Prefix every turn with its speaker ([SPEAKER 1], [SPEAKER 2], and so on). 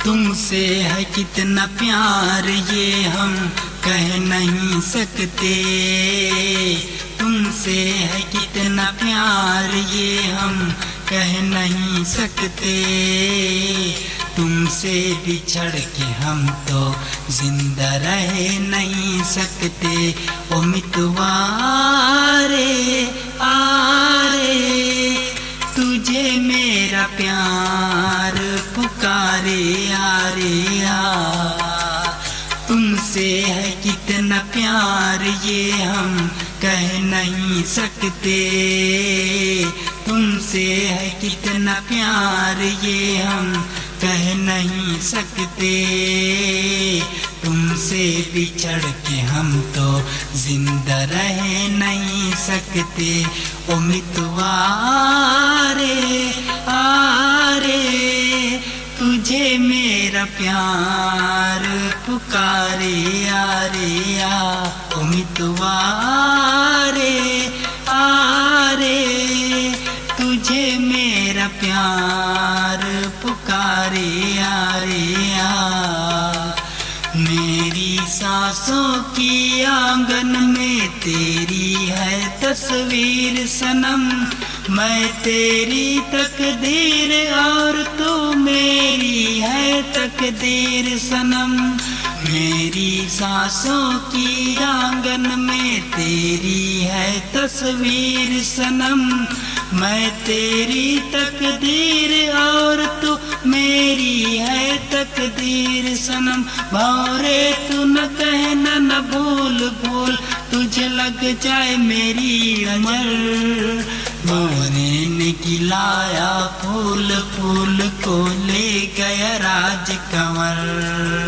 [SPEAKER 1] तुमसे है कितना प्यार ये हम कह नहीं सकते। तुमसे है कितना प्यार ये हम कह नहीं सकते। तुमसे बिछड़ के हम तो जिंदा रह नहीं सकते। ओ मितवा रे आरे तुझे मेरा प्यार पुकारे आरे आ। तुमसे है कितना प्यार ये हम कह नहीं सकते। तुमसे है कितना प्यार ये हम कह नहीं सकते। तुमसे बिछड़ के हम तो जिंदा रह नहीं सकते। ओ मितवा रे आरे तुझे मेरा प्यार पुकारे आरे आ। ओ मितवा रे आरे तुझे मेरा प्यार पुकारे आरे आ। मेरी सांसों की आंगन में तेरी है तस्वीर सनम। मैं तेरी तकदीर और तू मेरी है तकदीर सनम। मेरी सांसों की आंगन में तेरी है तस्वीर सनम। मैं तेरी तकदीर और तू मेरी है तकदीर सनम। भौरे तू न कहना न भूल भूल तुझे लग जाए मेरी उम्र। भौरे ने खिलाया फूल फूल को ले गया राज कंवर।